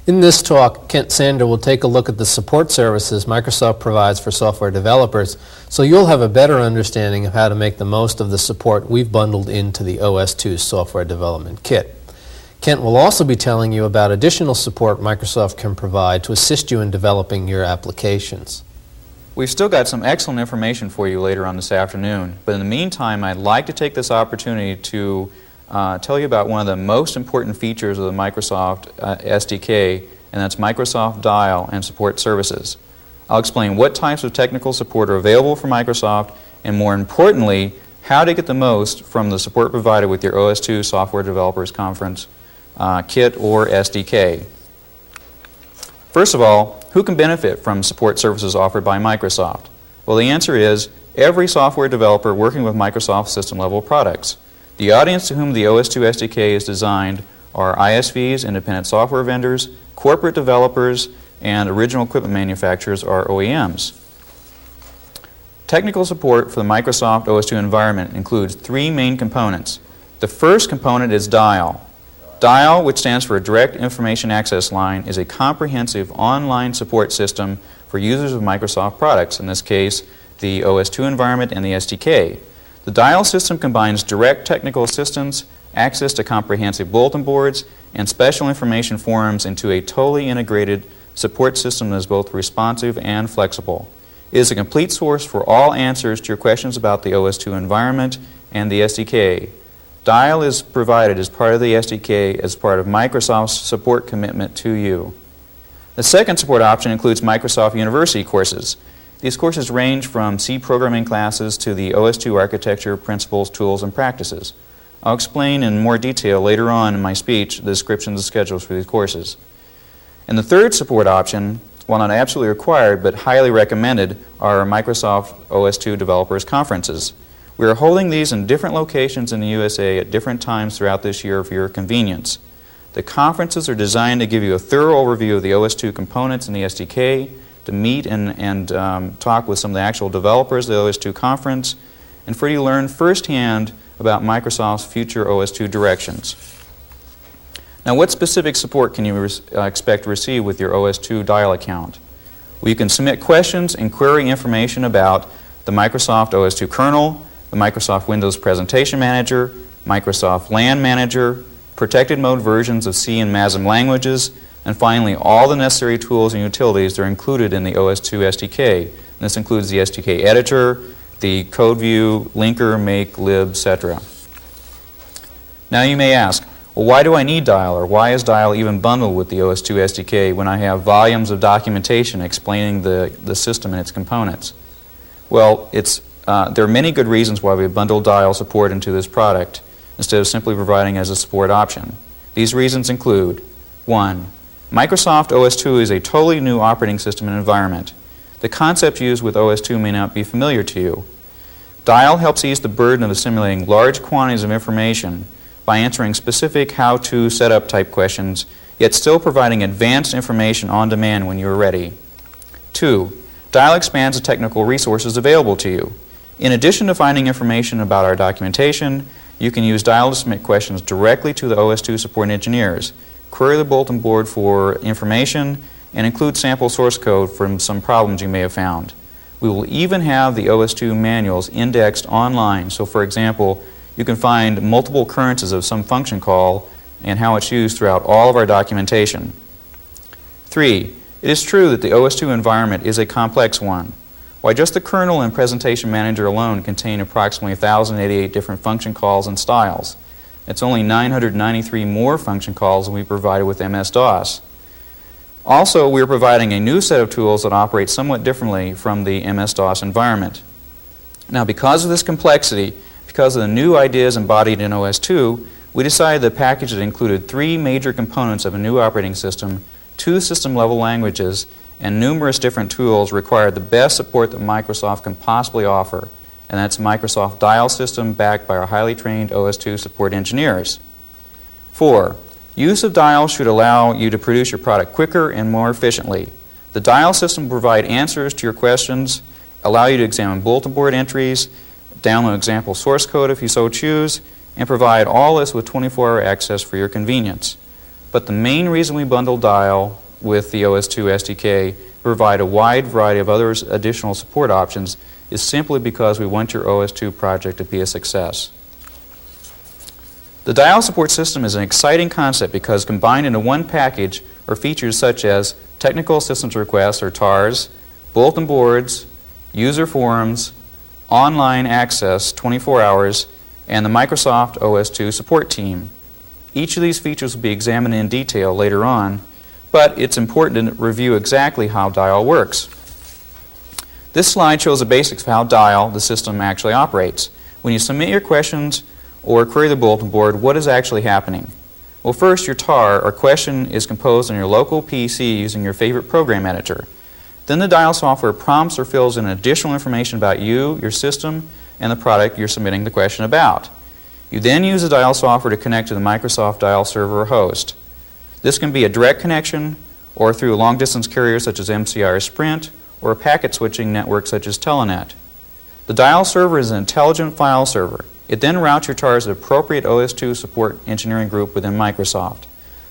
In this talk, Kent Sander will take a look at the support services Microsoft provides for software developers, so you'll have a better understanding of how to make the most of the support we've bundled into the OS2 software development kit. Kent will also be telling you about additional support Microsoft can provide to assist you in developing your applications. We've still got some excellent information for you later on this afternoon, but in the meantime, I'd like to take this opportunity to tell you about one of the most important features of the Microsoft SDK, and that's Microsoft Dial and Support Services. I'll explain what types of technical support are available from Microsoft, and more importantly, how to get the most from the support provided with your OS2 Software Developers Conference kit or SDK. First of all, who can benefit from support services offered by Microsoft? Well, the answer is every software developer working with Microsoft system-level products. The audience to whom the OS2 SDK is designed are ISVs, independent software vendors, corporate developers, and original equipment manufacturers, or OEMs. Technical support for the Microsoft OS2 environment includes three main components. The first component is Dial. Dial, which stands for Direct Information Access Line, is a comprehensive online support system for users of Microsoft products, in this case, the OS2 environment and the SDK. The Dial system combines direct technical assistance, access to comprehensive bulletin boards, and special information forums into a totally integrated support system that is both responsive and flexible. It is a complete source for all answers to your questions about the OS2 environment and the SDK. Dial is provided as part of the SDK as part of Microsoft's support commitment to you. The second support option includes Microsoft University courses. These courses range from C programming classes to the OS2 architecture, principles, tools, and practices. I'll explain in more detail later on in my speech the descriptions and schedules for these courses. And the third support option, while not absolutely required but highly recommended, are Microsoft OS2 Developers Conferences. We are holding these in different locations in the USA at different times throughout this year for your convenience. The conferences are designed to give you a thorough overview of the OS2 components in the SDK, to meet and talk with some of the actual developers of the OS2 conference, and for you to learn firsthand about Microsoft's future OS2 directions. Now, what specific support can you expect to receive with your OS2 Dial account? Well, you can submit questions and query information about the Microsoft OS2 kernel, the Microsoft Windows Presentation Manager, Microsoft LAN Manager, protected mode versions of C and MASM languages, and finally, all the necessary tools and utilities that are included in the OS2 SDK. And this includes the SDK editor, the code view, linker, make, lib, etc. Now you may ask, well, why do I need Dial, or why is Dial even bundled with the OS2 SDK when I have volumes of documentation explaining the system and its components? Well, there are many good reasons why we bundled Dial support into this product instead of simply providing as a support option. These reasons include, 1. Microsoft OS2 is a totally new operating system and environment. The concepts used with OS2 may not be familiar to you. Dial helps ease the burden of assimilating large quantities of information by answering specific how-to setup type questions, yet still providing advanced information on demand when you are ready. 2. Dial expands the technical resources available to you. In addition to finding information about our documentation, you can use Dial to submit questions directly to the OS2 support engineers, query the bulletin board for information, and include sample source code from some problems you may have found. We will even have the OS2 manuals indexed online, so for example, you can find multiple occurrences of some function call and how it's used throughout all of our documentation. 3. It is true that the OS2 environment is a complex one. Why, just the kernel and presentation manager alone contain approximately 1,088 different function calls and styles. It's only 993 more function calls than we provided with MS-DOS. Also, we're providing a new set of tools that operate somewhat differently from the MS-DOS environment. Now, because of this complexity, because of the new ideas embodied in OS2, we decided the package that included 3 major components of a new operating system, 2 system-level languages, and numerous different tools required the best support that Microsoft can possibly offer. And that's Microsoft Dial system backed by our highly trained OS2 support engineers. 4. Use of Dial should allow you to produce your product quicker and more efficiently. The Dial system will provide answers to your questions, allow you to examine bulletin board entries, download example source code if you so choose, and provide all this with 24-hour access for your convenience. but the main reason we bundle Dial with the OS2 SDK, provide a wide variety of other additional support options, is simply because we want your OS2 project to be a success. The Dial support system is an exciting concept because combined into one package are features such as Technical Assistance Requests, or TARs, bulletin boards, user forums, online access 24 hours, and the Microsoft OS2 support team. Each of these features will be examined in detail later on, but it's important to review exactly how Dial works. This slide shows the basics of how Dial, the system, actually operates. When you submit your questions or query the bulletin board, what is actually happening? Well, first, your TAR, or question, is composed on your local PC using your favorite program editor. Then the Dial software prompts or fills in additional information about you, your system, and the product you're submitting the question about. You then use the Dial software to connect to the Microsoft Dial server or host. This can be a direct connection or through a long-distance carrier such as MCI or Sprint, or a packet switching network such as Telenet. The Dial server is an intelligent file server. It then routes your TARs to the appropriate OS2 support engineering group within Microsoft.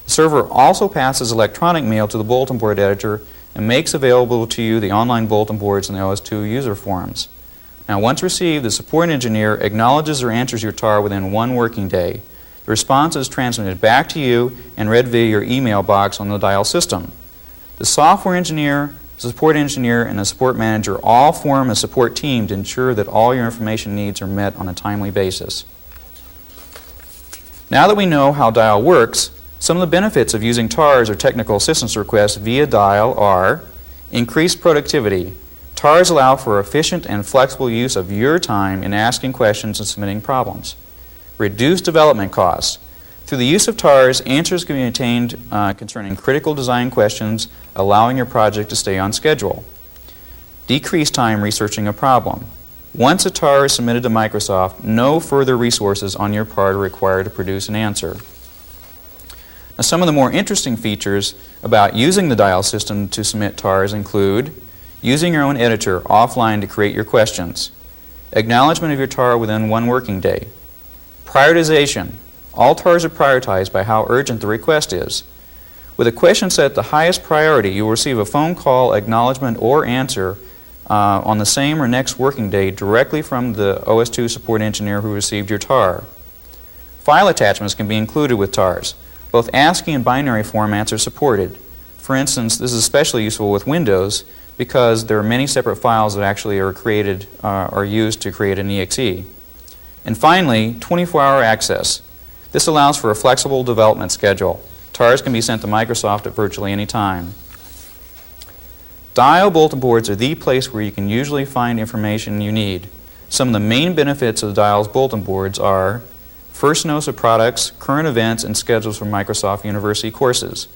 The server also passes electronic mail to the bulletin board editor and makes available to you the online bulletin boards and the OS2 user forums. Now, once received, the support engineer acknowledges or answers your TAR within 1 working day. The response is transmitted back to you and read via your email box on the Dial system. The software engineer, the support engineer, and the support manager all form a support team to ensure that all your information needs are met on a timely basis. Now that we know how Dial works, some of the benefits of using TARs or technical assistance requests via Dial are increased productivity. TARs allow for efficient and flexible use of your time in asking questions and submitting problems. Reduced development costs. Through the use of TARs, answers can be obtained concerning critical design questions, allowing your project to stay on schedule. Decreased time researching a problem. Once a TAR is submitted to Microsoft, no further resources on your part are required to produce an answer. Now, some of the more interesting features about using the Dial system to submit TARs include using your own editor offline to create your questions, acknowledgement of your TAR within 1 working day, prioritization. All TARs are prioritized by how urgent the request is. With a question set at the highest priority, you will receive a phone call, acknowledgement, or answer on the same or next working day directly from the OS2 support engineer who received your TAR. File attachments can be included with TARs. Both ASCII and binary formats are supported. For instance, this is especially useful with Windows because there are many separate files that actually are created or used to create an EXE. And finally, 24-hour access. This allows for a flexible development schedule. TARs can be sent to Microsoft at virtually any time. Dial bulletin boards are the place where you can usually find information you need. Some of the main benefits of the Dial's bulletin boards are first notes of products, current events, and schedules for Microsoft University courses.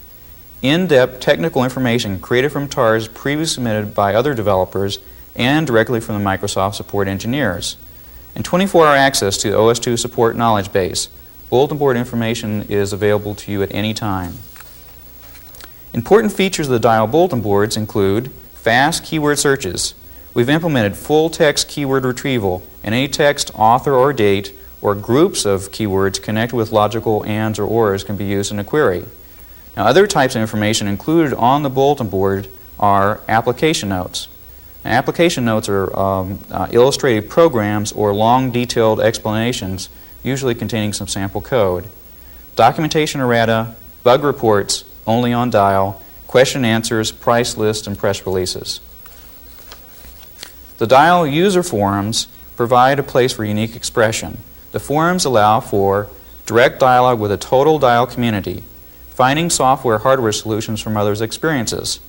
In-depth technical information created from TARs previously submitted by other developers and directly from the Microsoft support engineers. And 24-hour access to the OS2 support knowledge base. Bulletin board information is available to you at any time. Important features of the Dial bulletin boards include fast keyword searches. We've implemented full-text keyword retrieval, and any text, author, or date, or groups of keywords connected with logical ands or ors can be used in a query. Now, other types of information included on the bulletin board are application notes. Now, application notes are illustrated programs or long, detailed explanations, usually containing some sample code. Documentation errata, bug reports, only on Dial, question answers, price lists, and press releases. The Dial user forums provide a place for unique expression. The forums allow for direct dialogue with a total Dial community, finding software hardware solutions from others' experiences.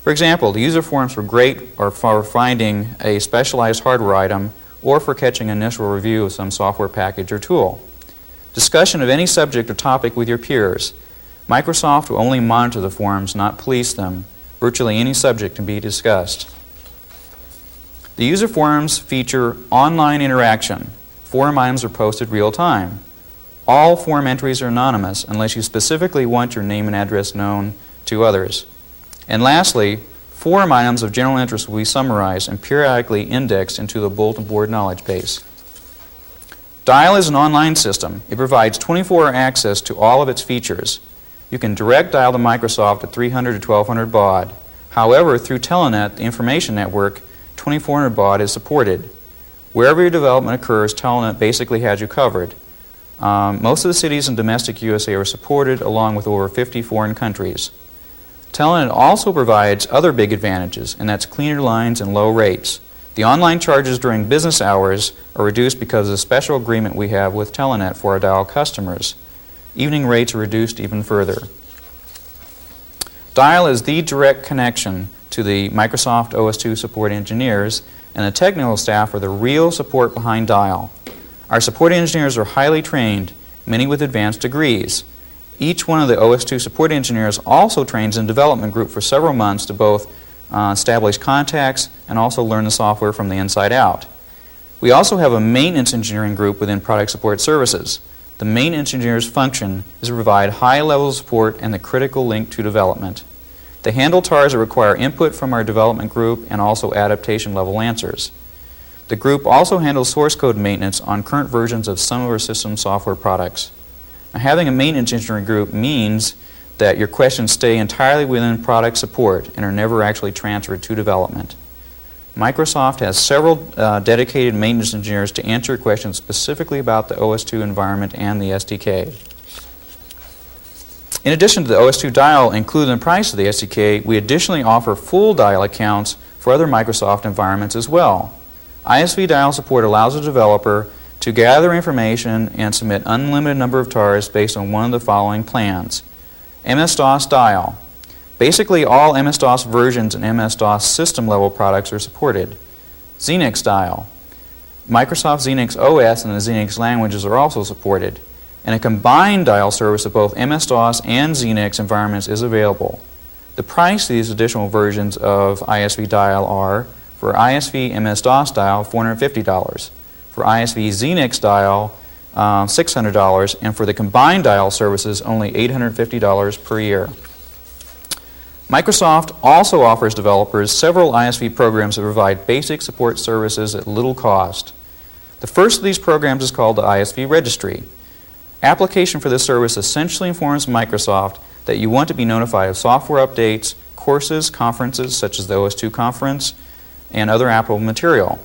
For example, the user forums were great for finding a specialized hardware item or for catching an initial review of some software package or tool. Discussion of any subject or topic with your peers. Microsoft will only monitor the forums, not police them. Virtually any subject can be discussed. The user forums feature online interaction. Forum items are posted real time. All forum entries are anonymous unless you specifically want your name and address known to others. And lastly, forum items of general interest will be summarized and periodically indexed into the bulletin board knowledge base. Dial is an online system. It provides 24-hour access to all of its features. You can direct dial to Microsoft at 300 to 1200 baud. However, through Telenet, the information network, 2400 baud is supported. Wherever your development occurs, Telenet basically has you covered. Most of the cities in domestic USA are supported, along with over 50 foreign countries. Telenet also provides other big advantages, and that's cleaner lines and low rates. The online charges during business hours are reduced because of the special agreement we have with Telenet for our dial customers. Evening rates are reduced even further. Dial is the direct connection to the Microsoft OS/2 support engineers, and the technical staff are the real support behind Dial. Our support engineers are highly trained, many with advanced degrees. Each one of the OS/2 support engineers also trains in development group for several months to both establish contacts and also learn the software from the inside out. We also have a maintenance engineering group within product support services. The maintenance engineer's function is to provide high levels of support and the critical link to development. They handle TARs that require input from our development group and also adaptation level answers. The group also handles source code maintenance on current versions of some of our system software products. Now, having a maintenance engineering group means that your questions stay entirely within product support and are never actually transferred to development. Microsoft has several dedicated maintenance engineers to answer your questions specifically about the OS/2 environment and the SDK. In addition to the OS/2 Dial included in the price of the SDK, we additionally offer full Dial accounts for other Microsoft environments as well. ISV Dial support allows a developer to gather information and submit unlimited number of TARs based on one of the following plans. MS-DOS Dial. Basically, all MS-DOS versions and MS-DOS system-level products are supported. Xenix Dial. Microsoft Xenix OS and the Xenix languages are also supported. And a combined dial service of both MS-DOS and Xenix environments is available. The price of these additional versions of ISV Dial are, for ISV MS-DOS Dial, $450. For ISV Xenix Dial, $600, and for the combined dial services, only $850 per year. Microsoft also offers developers several ISV programs that provide basic support services at little cost. The first of these programs is called the ISV Registry. Application for this service essentially informs Microsoft that you want to be notified of software updates, courses, conferences such as the OS/2 conference, and other applicable material.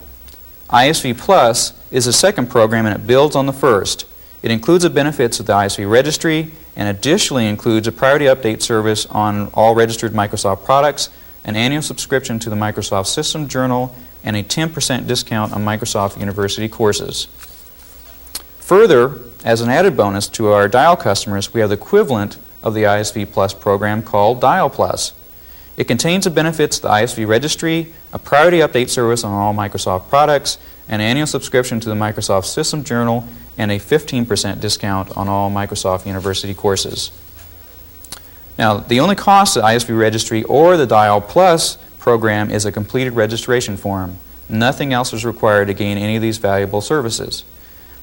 ISV Plus is the second program, and it builds on the first. It includes the benefits of the ISV Registry and additionally includes a priority update service on all registered Microsoft products, an annual subscription to the Microsoft System Journal, and a 10% discount on Microsoft University courses. Further, as an added bonus to our Dial customers, we have the equivalent of the ISV Plus program called Dial Plus. It contains the benefits of the ISV Registry, a priority update service on all Microsoft products, an annual subscription to the Microsoft System Journal, and a 15% discount on all Microsoft University courses. Now, the only cost of the ISV Registry or the Dial Plus program is a completed registration form. Nothing else is required to gain any of these valuable services.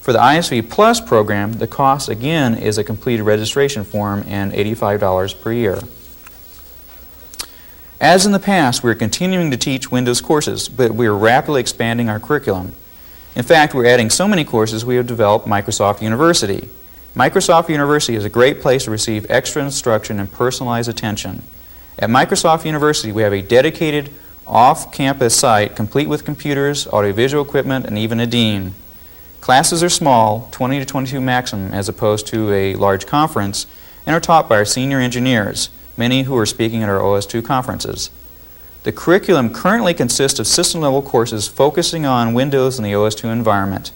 For the ISV Plus program, the cost again is a completed registration form and $85 per year. As in the past, we are continuing to teach Windows courses, but we are rapidly expanding our curriculum. In fact, we're adding so many courses we have developed Microsoft University. Microsoft University is a great place to receive extra instruction and personalized attention. At Microsoft University, we have a dedicated off-campus site complete with computers, audiovisual equipment, and even a dean. Classes are small, 20 to 22 maximum, as opposed to a large conference, and are taught by our senior engineers, many who are speaking at our OS/2 conferences. The curriculum currently consists of system-level courses focusing on Windows and the OS/2 environment.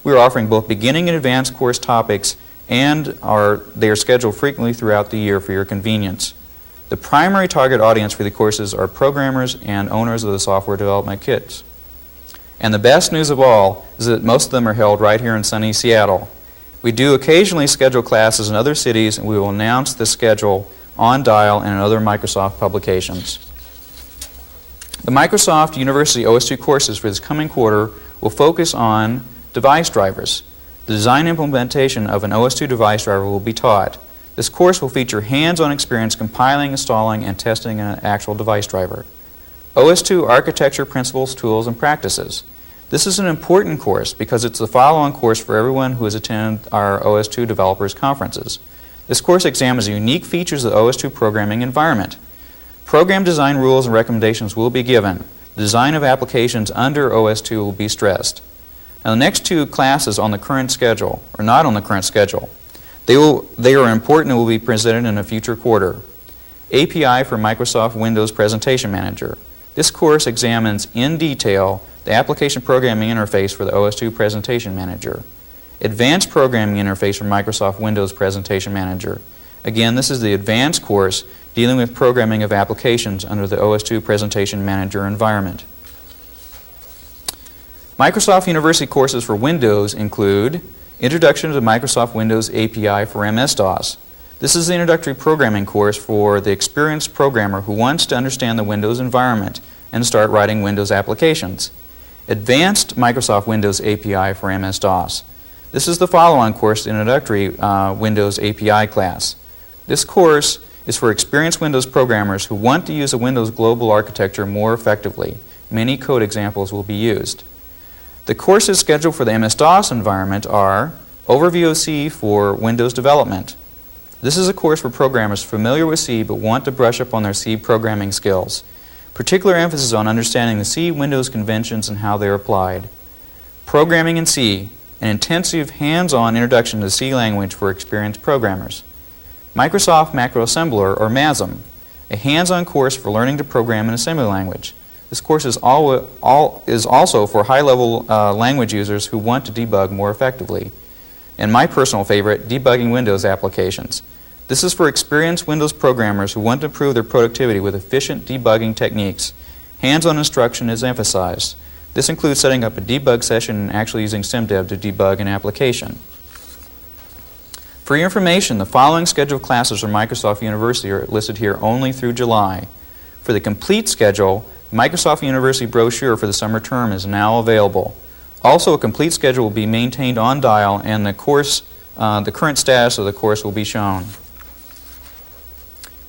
We are offering both beginning and advanced course topics, and they are scheduled frequently throughout the year for your convenience. The primary target audience for the courses are programmers and owners of the software development kits. And the best news of all is that most of them are held right here in sunny Seattle. We do occasionally schedule classes in other cities, and we will announce the schedule on Dial and in other Microsoft publications. The Microsoft University OS/2 courses for this coming quarter will focus on device drivers. The design and implementation of an OS/2 device driver will be taught. This course will feature hands-on experience compiling, installing, and testing an actual device driver. OS/2 architecture principles, tools, and practices. This is an important course because it's the follow-on course for everyone who has attended our OS/2 developers conferences. This course examines the unique features of the OS2 programming environment. Program design rules and recommendations will be given. The design of applications under OS2 will be stressed. Now, the next two classes on the current schedule, or not on the current schedule, they are important and will be presented in a future quarter. API for Microsoft Windows Presentation Manager. This course examines in detail the application programming interface for the OS2 Presentation Manager. Advanced Programming Interface for Microsoft Windows Presentation Manager. Again, this is the advanced course dealing with programming of applications under the OS2 Presentation Manager environment. Microsoft University courses for Windows include Introduction to the Microsoft Windows API for MS-DOS. This is the introductory programming course for the experienced programmer who wants to understand the Windows environment and start writing Windows applications. Advanced Microsoft Windows API for MS-DOS. This is the follow-on course, the introductory Windows API class. This course is for experienced Windows programmers who want to use a Windows global architecture more effectively. Many code examples will be used. The courses scheduled for the MS-DOS environment are Overview of C for Windows Development. This is a course for programmers familiar with C but want to brush up on their C programming skills. Particular emphasis on understanding the C Windows conventions and how they are applied. Programming in C, an intensive hands-on introduction to the C language for experienced programmers. Microsoft Macro Assembler, or MASM, a hands-on course for learning to program in assembly language. This course is also for high-level language users who want to debug more effectively. And my personal favorite, debugging Windows applications. This is for experienced Windows programmers who want to improve their productivity with efficient debugging techniques. Hands-on instruction is emphasized. This includes setting up a debug session and actually using SimDev to debug an application. For your information, the following scheduled classes from Microsoft University are listed here only through July. For the complete schedule, the Microsoft University brochure for the summer term is now available. Also, a complete schedule will be maintained on Dial, and the current status of the course will be shown.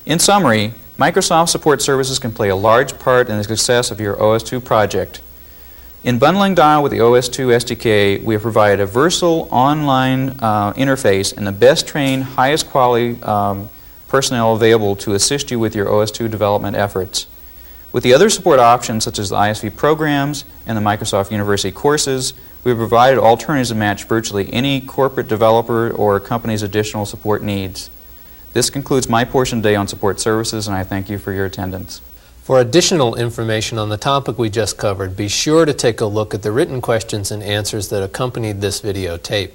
In summary, Microsoft Support Services can play a large part in the success of your OS2 project. In bundling Dial with the OS2 SDK, we have provided a versatile online interface and the best trained, highest quality personnel available to assist you with your OS2 development efforts. With the other support options such as the ISV Programs and the Microsoft University courses, we have provided alternatives to match virtually any corporate developer or company's additional support needs. This concludes my portion today on support services, and I thank you for your attendance. For additional information on the topic we just covered, be sure to take a look at the written questions and answers that accompanied this videotape.